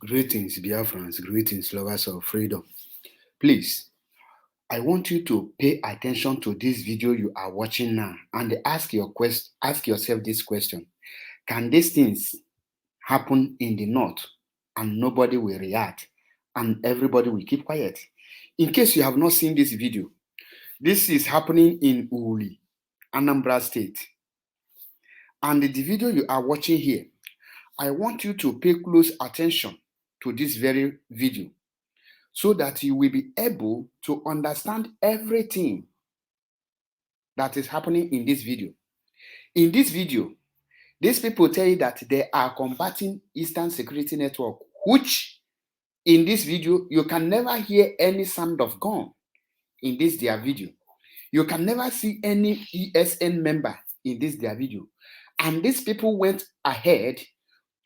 Greetings, Biafrans, greetings, lovers of freedom. Please, I want you to pay attention to this video you are watching now and ask yourself this question. Can these things happen in the north and nobody will react and everybody will keep quiet? In case you have not seen this video, this is happening in Uli, Anambra State. And the video you are watching here, I want you to pay close attention to this very video so that you will be able to understand everything that is happening in this video. In this video, these people tell you that they are combating Eastern Security Network, which in this video, you can never hear any sound of gun in this their video. You can never see any ESN member in this their video. And these people went ahead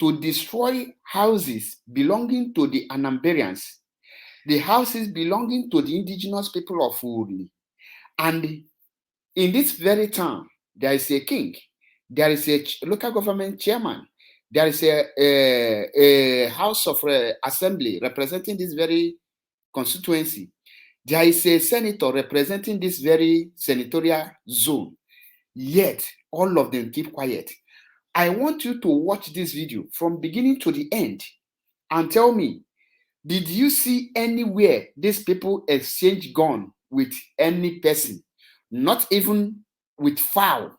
to destroy houses belonging to the Anambarians, the houses belonging to the indigenous people of Uri. And in this very town, there is a king, there is a local government chairman, there is a house of assembly representing this very constituency. There is a senator representing this very senatorial zone. Yet, all of them keep quiet. I want you to watch this video from beginning to the end and tell me, did you see anywhere these people exchange gun with any person? Not even with fowl,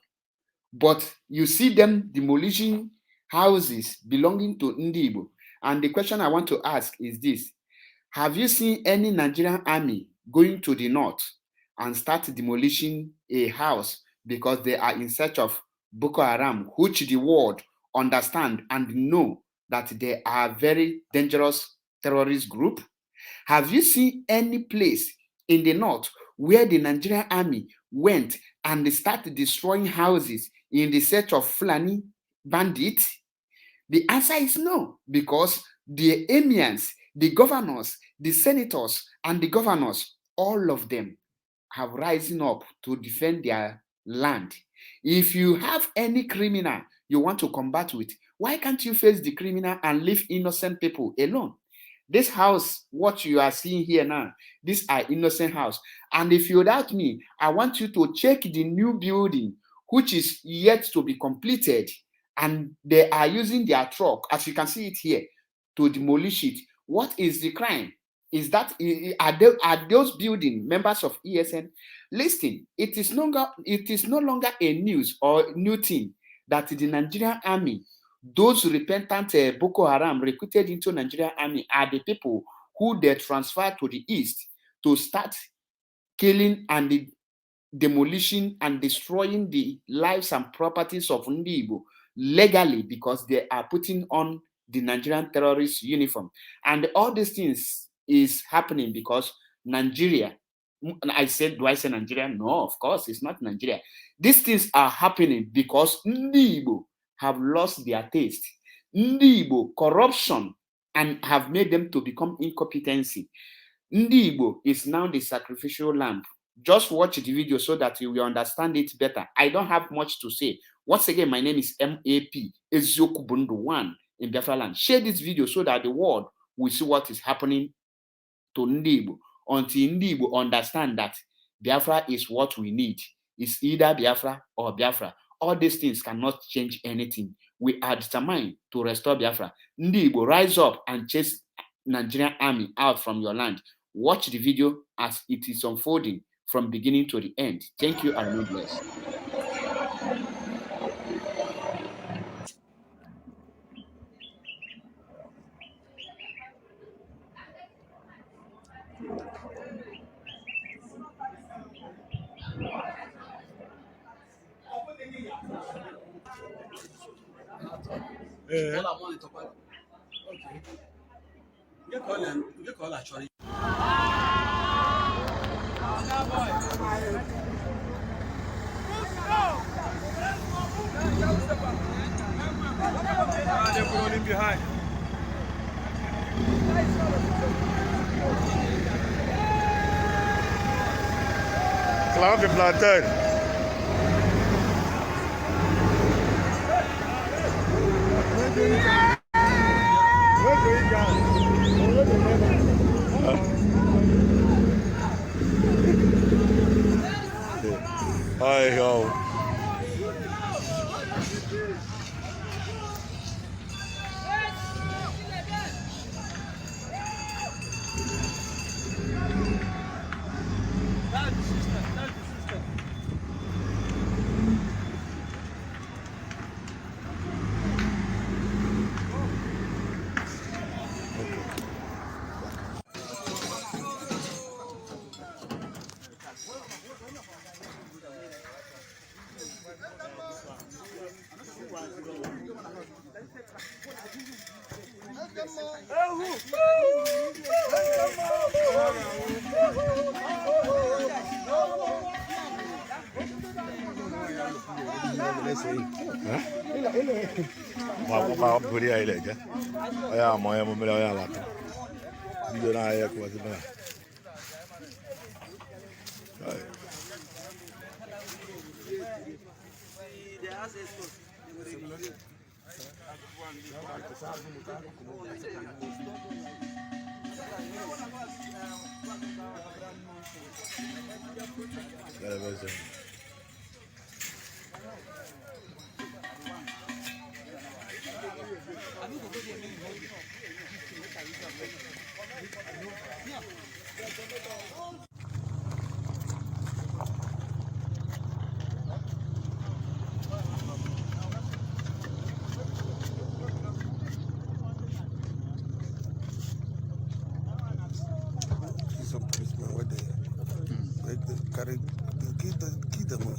but you see them demolishing houses belonging to Ndi Igbo. And the question I want to ask is this. Have you seen any Nigerian army going to the north and start demolishing a house because they are in search of Boko Haram, which the world understand and know that they are very dangerous terrorist group? Have you seen any place in the north where the Nigerian army went and started destroying houses in the search of Fulani bandits? The answer is no, because the emirs, the governors, the senators, and the governors, all of them have risen up to defend their land. If you have any criminal you want to combat with, why can't you face the criminal and leave innocent people alone? This house, what you are seeing here now, these are innocent house. And if you doubt me, I want you to check the new building, which is yet to be completed. And they are using their truck, as you can see it here, to demolish it. What is the crime? Is that are those building members of ESN? Listen, it is no longer a news or new thing that the Nigerian army, those repentant Boko Haram recruited into Nigerian army, are the people who they transfer to the east to start killing and demolishing and destroying the lives and properties of Ndi Igbo legally, because they are putting on the Nigerian terrorist uniform. And all these things is happening because Nigeria, I said, do I say Nigeria? No, of course, it's not Nigeria. These things are happening because Ndi Igbo have lost their taste. Ndi Igbo corruption and have made them to become incompetency. Ndi Igbo is now the sacrificial lamb. Just watch the video so that you will understand it better. I don't have much to say. Once again, my name is MAP Ezioku Bundu 1 in Biafra land. Share this video so that the world will see what is happening to Ndi Igbo, until Ndi Igbo understand that Biafra is what we need. It's either Biafra or Biafra. All these things cannot change anything. We are determined to restore Biafra. Ndi Igbo, rise up and chase Nigerian army out from your land. Watch the video as it is unfolding from beginning to the end. Thank you and God bless. Behind. Cloud the plantain. Where do you go? Mau beri air lagi. Ayah mau yang membeli ayah lah. Video na ayah kuat sebenarnya. Some policemen were there. They carry the man.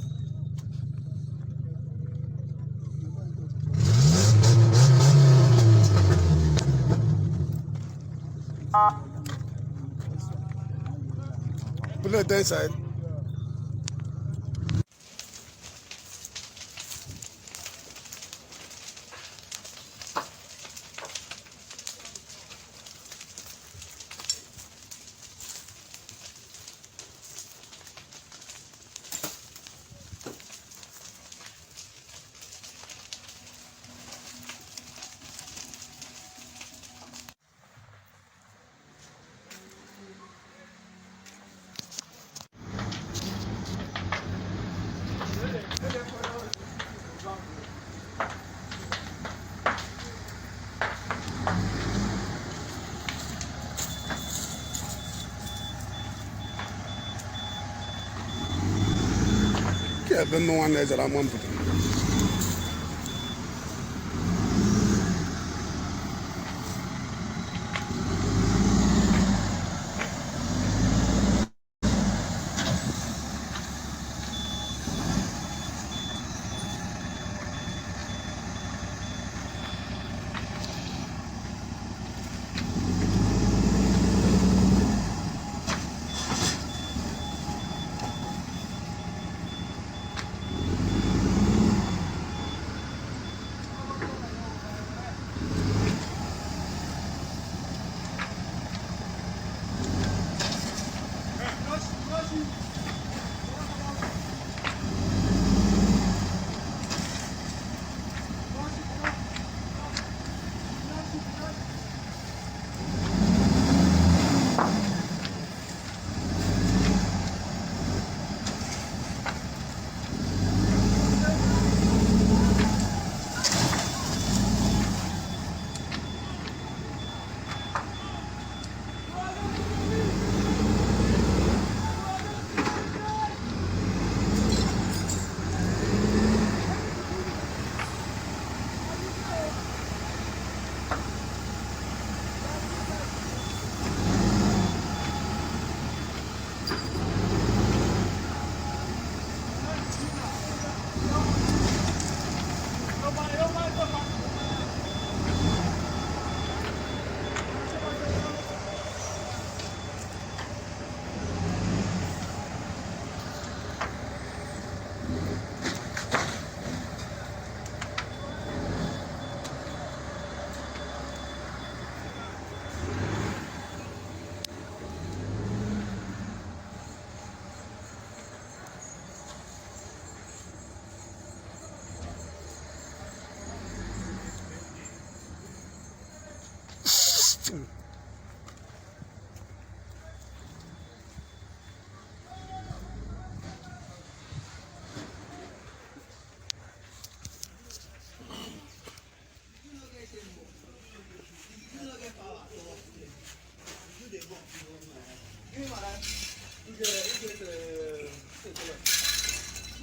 Put it inside. Yeah, but no one knows that I'm one put.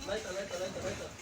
Lighter.